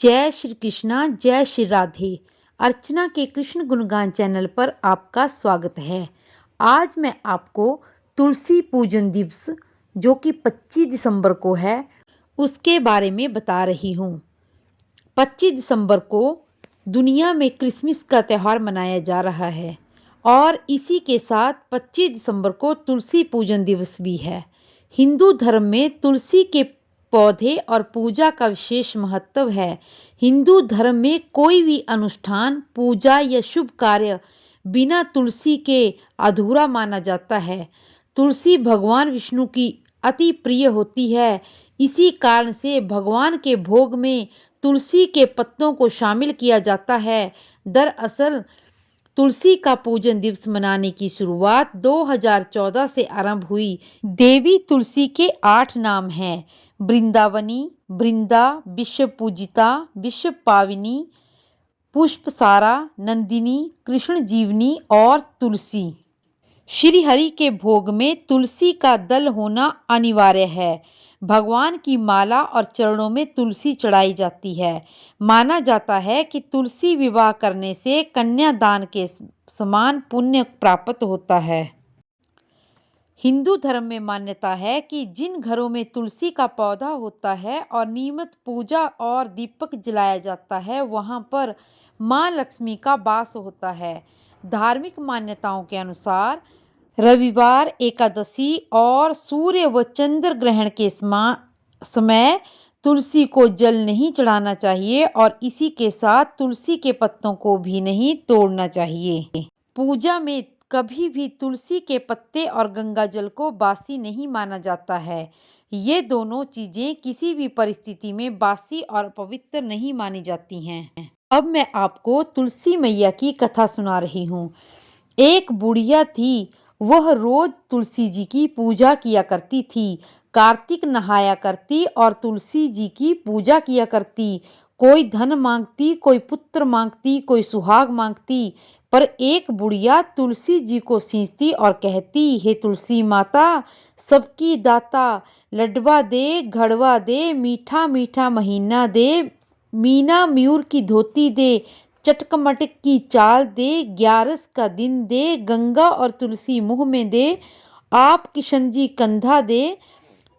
जय श्री कृष्णा, जय श्री राधे। अर्चना के कृष्ण गुणगान चैनल पर आपका स्वागत है। आज मैं आपको तुलसी पूजन दिवस जो कि 25 दिसंबर को है उसके बारे में बता रही हूँ। 25 दिसंबर को दुनिया में क्रिसमस का त्यौहार मनाया जा रहा है और इसी के साथ 25 दिसंबर को तुलसी पूजन दिवस भी है। हिंदू धर्म में तुलसी के पौधे और पूजा का विशेष महत्व है। हिंदू धर्म में कोई भी अनुष्ठान, पूजा या शुभ कार्य बिना तुलसी के अधूरा माना जाता है। तुलसी भगवान विष्णु की अति प्रिय होती है। इसी कारण से भगवान के भोग में तुलसी के पत्तों को शामिल किया जाता है। दरअसल तुलसी का पूजन दिवस मनाने की शुरुआत 2014 से आरंभ हुई। देवी तुलसी के 8 नाम हैं: वृंदावनी, वृंदा, विश्व पूजिता, विश्व पाविनी, पुष्पसारा, नंदिनी, कृष्ण जीवनी और तुलसी। श्री हरि के भोग में तुलसी का दल होना अनिवार्य है। भगवान की माला और चरणों में तुलसी चढ़ाई जाती है। माना जाता है कि तुलसी विवाह करने से कन्यादान के समान पुण्य प्राप्त होता है। हिंदू धर्म में मान्यता है कि जिन घरों में तुलसी का पौधा होता है और नियमित पूजा और दीपक जलाया जाता है, वहां पर मां लक्ष्मी का वास होता है। धार्मिक मान्यताओं के अनुसार रविवार, एकादशी और सूर्य व चंद्र ग्रहण के समय तुलसी को जल नहीं चढ़ाना चाहिए और इसी के साथ तुलसी के पत्तों को भी नहीं तोड़ना चाहिए। पूजा में कभी भी तुलसी के पत्ते और गंगा जल को बासी नहीं माना जाता है। ये दोनों चीजें किसी भी परिस्थिति में बासी और पवित्र नहीं मानी जाती हैं। अब मैं आपको तुलसी मैया की कथा सुना रही हूँ। एक बुढ़िया थी, वह रोज तुलसी जी की पूजा किया करती थी। कार्तिक नहाया करती और तुलसी जी की पूजा किया करती। कोई धन मांगती, कोई पुत्र मांगती, कोई सुहाग मांगती। पर एक बुढ़िया तुलसी जी को सींचती और कहती, हे तुलसी माता, सबकी दाता, लडवा दे, घड़वा दे, मीठा मीठा महीना दे, मीना मयूर की धोती दे, चटकमटक की चाल दे, ग्यारस का दिन दे, गंगा और तुलसी मुंह में दे, आप किशन जी कंधा दे,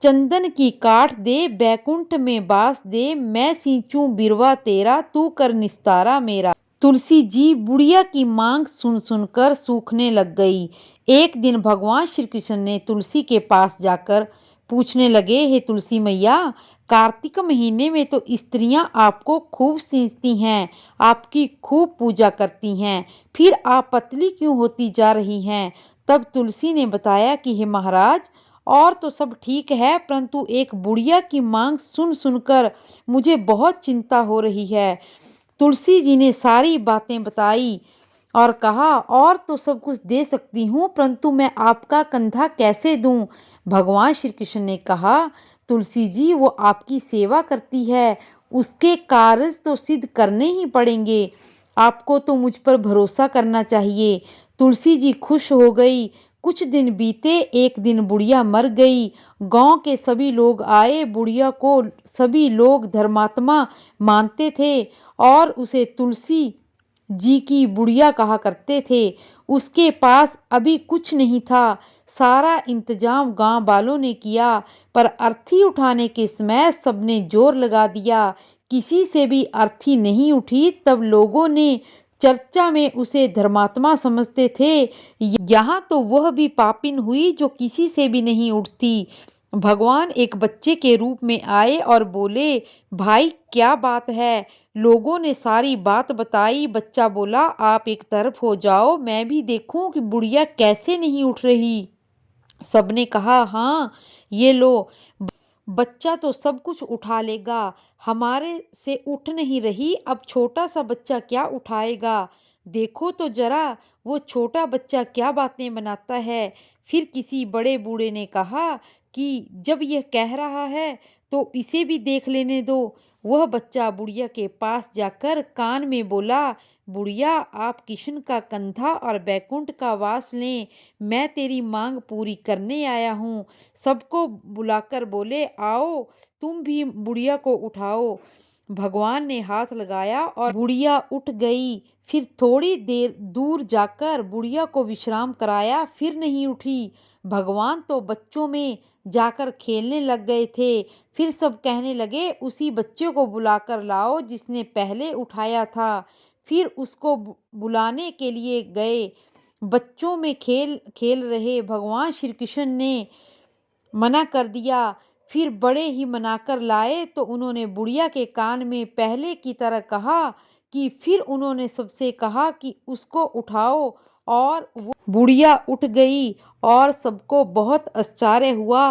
चंदन की काठ दे, बैकुंठ में बास दे, मैं सींचूं बिरवा तेरा, तू कर निस्तारा मेरा। तुलसी जी बुढ़िया की मांग सुन सुनकर सूखने लग गई। एक दिन भगवान श्री कृष्ण ने तुलसी के पास जाकर पूछने लगे, हे तुलसी मैया, कार्तिक महीने में तो स्त्रियां आपको खूब सींचती हैं, आपकी खूब पूजा करती हैं, फिर आप पतली क्यों होती जा रही हैं? तब तुलसी ने बताया कि हे महाराज, और तो सब ठीक है, परंतु एक बुढ़िया की मांग सुन सुनकर मुझे बहुत चिंता हो रही है। तुलसी जी ने सारी बातें बताई और कहा, और तो सब कुछ दे सकती हूँ, परंतु मैं आपका कंधा कैसे दूं? भगवान श्री कृष्ण ने कहा, तुलसी जी, वो आपकी सेवा करती है, उसके कार्य तो सिद्ध करने ही पड़ेंगे। आपको तो मुझ पर भरोसा करना चाहिए। तुलसी जी खुश हो गई। कुछ दिन बीते, एक दिन बुढ़िया मर गई। गांव के सभी लोग आए। बुढ़िया को सभी लोग धर्मात्मा मानते थे और उसे तुलसी जी की बुढ़िया कहा करते थे। उसके पास अभी कुछ नहीं था। सारा इंतजाम गांव वालों ने किया, पर अर्थी उठाने के समय सबने जोर लगा दिया। किसी से भी अर्थी नहीं उठी। तब लोगों ने चर्चा में उसे धर्मात्मा समझते थे। यहाँ तो वह भी पापिन हुई जो किसी से भी नहीं उठती। भगवान एक बच्चे के रूप में आए और बोले, भाई क्या बात है? लोगों ने सारी बात बताई। बच्चा बोला, आप एक तरफ हो जाओ, मैं भी देखूं कि बुढ़िया कैसे नहीं उठ रही। सबने कहा, हाँ, ये लो, बच्चा तो सब कुछ उठा लेगा, हमारे से उठ नहीं रही, अब छोटा सा बच्चा क्या उठाएगा? देखो तो जरा, वो छोटा बच्चा क्या बातें बनाता है। फिर किसी बड़े बूढ़े ने कहा कि जब यह कह रहा है तो इसे भी देख लेने दो। वह बच्चा बुढ़िया के पास जाकर कान में बोला, बुढ़िया, आप किशन का कंधा और बैकुंठ का वास लें, मैं तेरी मांग पूरी करने आया हूँ। सबको बुलाकर बोले, आओ, तुम भी बुढ़िया को उठाओ। भगवान ने हाथ लगाया और बुढ़िया उठ गई। फिर थोड़ी देर दूर जाकर बुढ़िया को विश्राम कराया, फिर नहीं उठी। भगवान तो बच्चों में जाकर खेलने लग गए थे। फिर सब कहने लगे, उसी बच्चे को बुलाकर लाओ जिसने पहले उठाया था। फिर उसको बुलाने के लिए गए। बच्चों में खेल खेल रहे भगवान श्री कृष्ण ने मना कर दिया। फिर बड़े ही मनाकर लाए तो उन्होंने बुढ़िया के कान में पहले की तरह कहा कि फिर उन्होंने सबसे कहा कि उसको उठाओ, और वो बुढ़िया उठ गई और सबको बहुत आश्चर्य हुआ।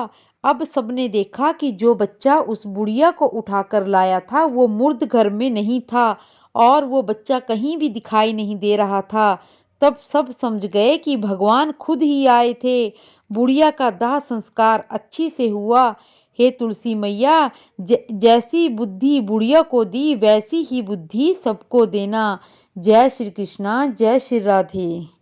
अब सबने देखा कि जो बच्चा उस बुढ़िया को उठाकर लाया था वो मुर्द घर में नहीं था और वो बच्चा कहीं भी दिखाई नहीं दे रहा था। तब सब समझ गए कि भगवान खुद ही आए थे। बुढ़िया का दाह संस्कार अच्छी से हुआ। हे तुलसी मैया, जैसी बुद्धि बुढ़िया को दी वैसी ही बुद्धि सबको देना। जय श्री कृष्णा, जय श्री राधे।